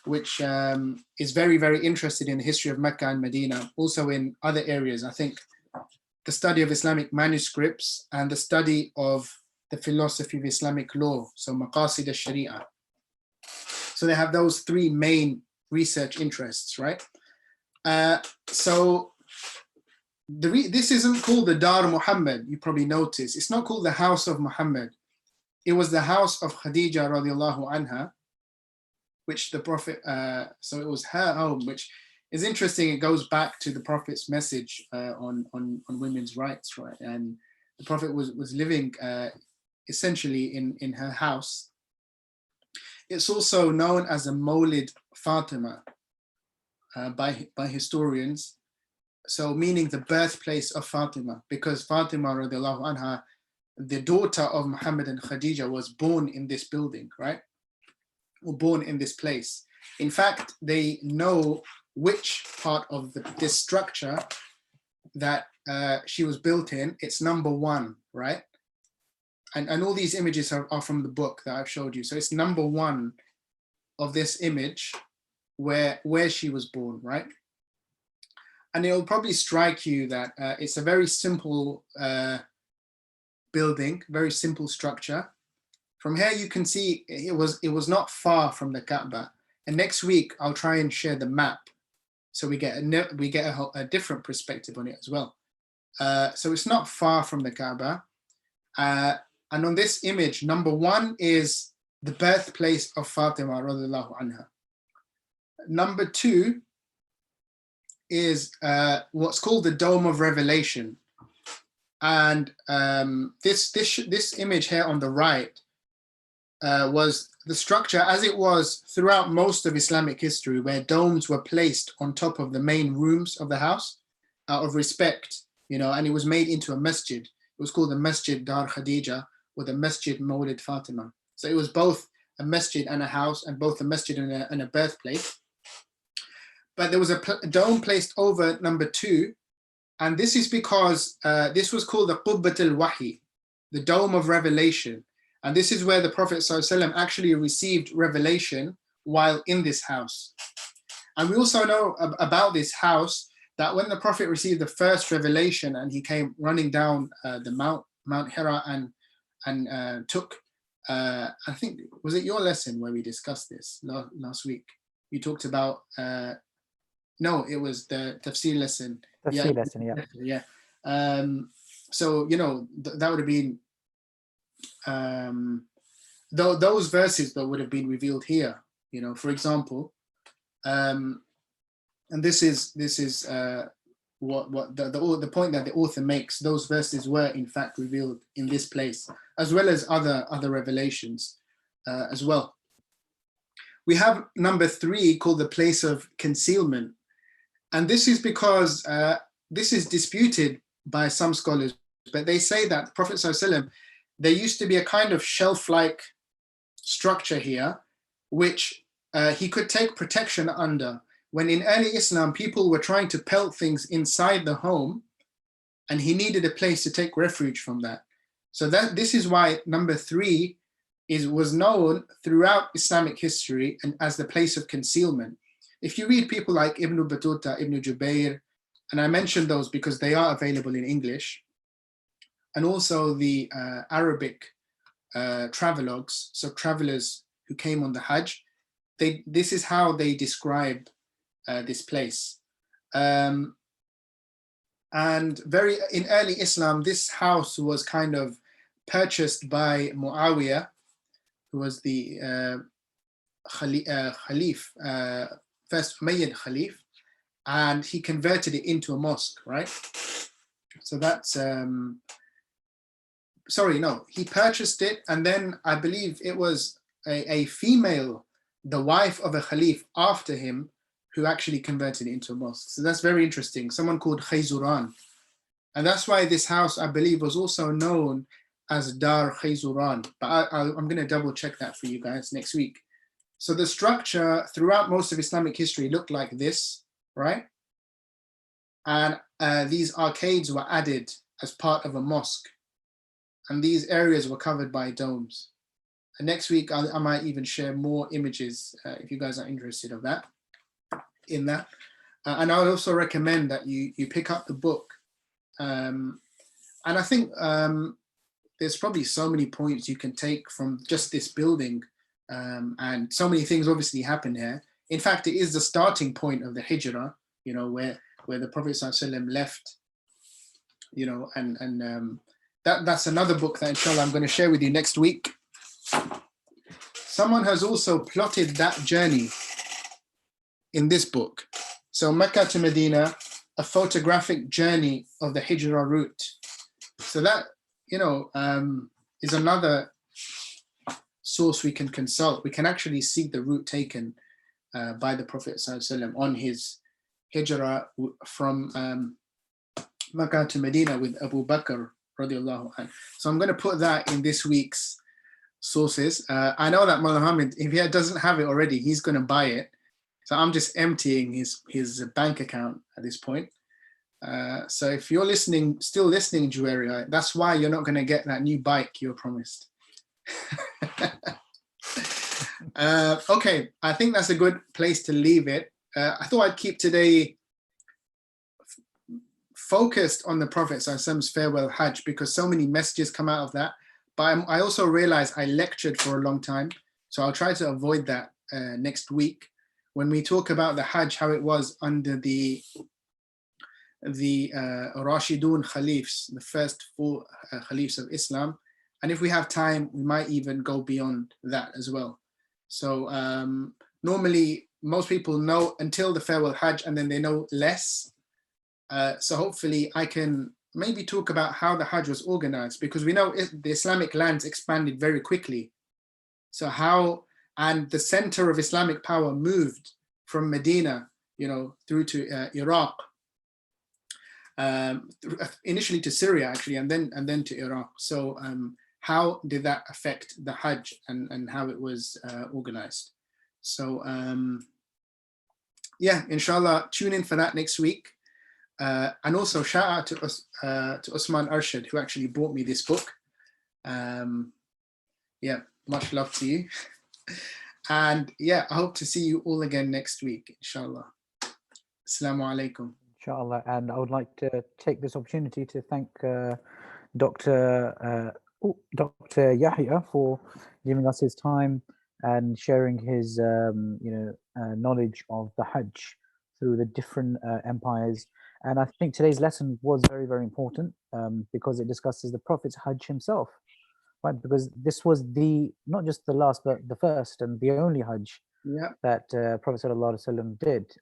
which is very, very interested in the history of Mecca and Medina, also in other areas. I think the study of Islamic manuscripts and the study of the philosophy of Islamic law, so Maqasid al-Sharia. So they have those three main research interests, right? So this isn't called the Dar Muhammad, you probably noticed. It's not called the House of Muhammad. It was the house of Khadija radiallahu anha, which the Prophet, so it was her home, which is interesting. It goes back to the Prophet's message on women's rights, right? And the Prophet was living essentially in her house. It's also known as a Mawlid Fatima by historians. So meaning the birthplace of Fatima, because Fatima radiallahu anha, the daughter of Muhammad and Khadija, was born in this building, right? Or born in this place. In fact, they know which part of this structure that she was built in. It's number 1, right? And all these images are from the book that I've showed you. So it's number 1 of this image where she was born, right? And it'll probably strike you that it's a very simple building, very simple structure. From here you can see it was not far from the Kaaba. And next week I'll try and share the map, so we get a different perspective on it as well. So it's not far from the Kaaba. And on this image, number 1 is the birthplace of Fatima radiallahu anha. Number 2 is what's called the Dome of Revelation. And this image here on the right was the structure as it was throughout most of Islamic history, where domes were placed on top of the main rooms of the house out of respect, and it was made into a masjid. It was called the Masjid Dar Khadija, or the Masjid Mawlid Fatima. So it was both a masjid and a house, and both a masjid and a birthplace. But there was a dome placed over number 2, and this is because this was called the Qubbat al-Wahi, the dome of revelation. And this is where the Prophet ﷺ actually received revelation while in this house. And we also know about this house that when the Prophet received the first revelation and he came running down the Mount Hira and took, I think, was it your lesson where we discussed this last week? You talked about, no, it was the tafsir lesson. Tafsir lesson, yeah. So, you know, that would have been, those verses that would have been revealed here, you know, for example, and this is what the point that the author makes. Those verses were in fact revealed in this place, as well as other revelations as well. We have number 3 called the place of concealment, and this is because this is disputed by some scholars, but they say that the Prophet ﷺ, there used to be a kind of shelf-like structure here, which he could take protection under. When in early Islam, people were trying to pelt things inside the home, and he needed a place to take refuge from that. So this is why number 3 was known throughout Islamic history and as the place of concealment. If you read people like Ibn Battuta, Ibn Jubayr, and I mentioned those because they are available in English, and also the Arabic travelogues, so travelers who came on the Hajj, this is how they describe this place. And in early Islam, this house was kind of purchased by Muawiyah, who was the Khalif, first Umayyad Khalif, and he converted it into a mosque, right? So that's, sorry, no, he purchased it, and then I believe it was a female, the wife of a Khalif after him, who actually converted it into a mosque. So that's very interesting, someone called Khayzuran. And that's why this house, I believe, was also known as Dar Khayzuran. But I'm going to double check that for you guys next week. So the structure throughout most of Islamic history looked like this, right? And these arcades were added as part of a mosque. And these areas were covered by domes. And next week, I might even share more images if you guys are interested of that. In that, and I would also recommend that you pick up the book, and I think there's probably so many points you can take from just this building, and so many things obviously happen here. In fact, it is the starting point of the Hijrah, you know, where the Prophet ﷺ left, you know, and that's another book that inshallah I'm going to share with you next week. Someone has also plotted that journey in this book. So Mecca to Medina, a photographic journey of the Hijrah route. So that, you know, is another source we can consult. We can actually see the route taken by the Prophet ﷺ on his Hijrah from Mecca to Medina with Abu Bakr radiallahu anhu. So I'm going to put that in this week's sources. I know that Muhammad, if he doesn't have it already, he's going to buy it. So I'm just emptying his bank account at this point. So if you're still listening, Juwaria, that's why you're not going to get that new bike you were promised. Okay, I think that's a good place to leave it. I thought I'd keep today focused on the Prophet ﷺ's farewell Hajj because so many messages come out of that. But I also realized I lectured for a long time, so I'll try to avoid that next week. When we talk about the Hajj, how it was under the Rashidun Khalifs, the first 4 Khalifs of Islam. And if we have time, we might even go beyond that as well. So normally, most people know until the farewell Hajj and then they know less. So hopefully I can maybe talk about how the Hajj was organized, because we know the Islamic lands expanded very quickly. So how, and the center of Islamic power moved from Medina, you know, through to Iraq, initially to Syria actually, and then to Iraq. So how did that affect the Hajj and how it was organized. So yeah, inshallah, tune in for that next week. And also shout out to Usman Arshad, who actually brought me this book. Yeah, much love to you. And yeah, I hope to see you all again next week, inshallah. Assalamu alaikum. Inshallah. And I would like to take this opportunity to thank Dr. Yahya for giving us his time and sharing his knowledge of the Hajj through the different empires. And I think today's lesson was very, very important because it discusses the Prophet's Hajj himself, right? Because this was not just the last, but the first and the only Hajj that Prophet Sallallahu Alaihi Wasallam did.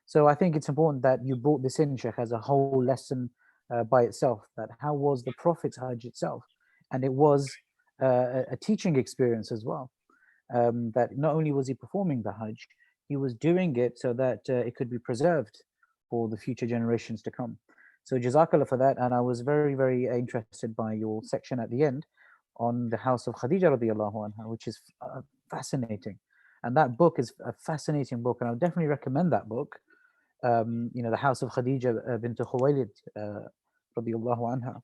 So I think it's important that you brought this in, Sheikh, as a whole lesson by itself, that how was the Prophet's Hajj itself? And it was a teaching experience as well, that not only was he performing the Hajj, he was doing it so that it could be preserved for the future generations to come. So Jazakallah for that. And I was very, very interested by your section at the end on the house of Khadija radiallahu anha, which is fascinating. And that book is a fascinating book, and I would definitely recommend that book. The house of Khadija bint Khuwaylid radiallahu anha,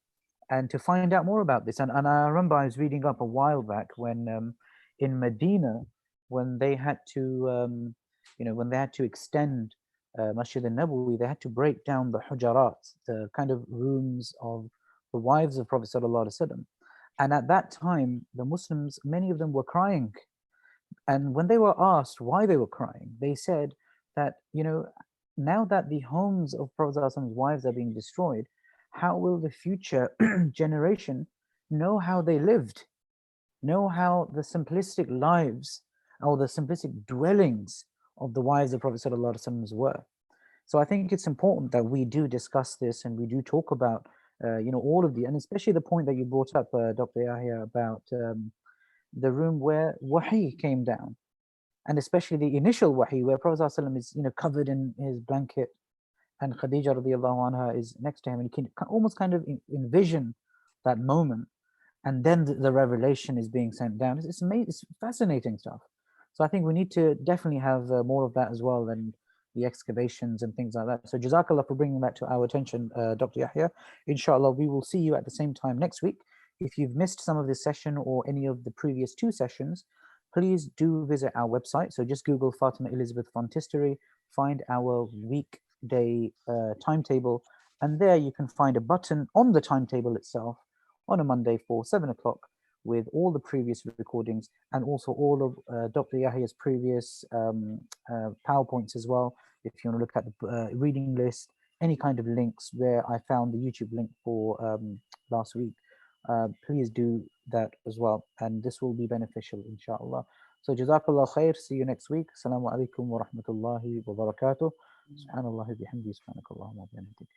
and to find out more about this. And I remember I was reading up a while back when in Medina, when they had to extend Masjid al-Nabawi, they had to break down the hujarat, the kind of rooms of the wives of Prophet sallallahu alaihi wasallam. And at that time, the Muslims, many of them were crying. And when they were asked why they were crying, they said that, now that the homes of Prophet sallallahu alaihi wasallam's wives are being destroyed, how will the future generation know how they lived, know how the simplistic lives or the simplistic dwellings of the wives of Prophet sallallahu alaihi wasallam were? So I think it's important that we do discuss this and we do talk about, all of and especially the point that you brought up, Dr. Yahya, about the room where wahi came down, and especially the initial wahi where Prophet sallallahu alaihi wasallam is, covered in his blanket, and Khadija radiallahu anha is next to him, and you can almost kind of envision that moment, and then the revelation is being sent down. It's amazing, it's fascinating stuff. So I think we need to definitely have more of that as well, and the excavations and things like that. So Jazakallah for bringing that to our attention, Dr. Yahya. Inshallah, we will see you at the same time next week. If you've missed some of this session or any of the previous 2 sessions, please do visit our website. So just Google Fatima Elizabeth Frontistery, find our weekday timetable, and there you can find a button on the timetable itself on a Monday for 7 o'clock with all the previous recordings and also all of Dr. Yahya's previous PowerPoints as well. If you want to look at the reading list, any kind of links, where I found the YouTube link for last week, please do that as well. And this will be beneficial, inshallah. So Jazakallah khair. See you next week. Assalamu alaikum wa rahmatullahi wa barakatuh. Subhanallah bihamdi, subhanakallahumma wa bihamdik.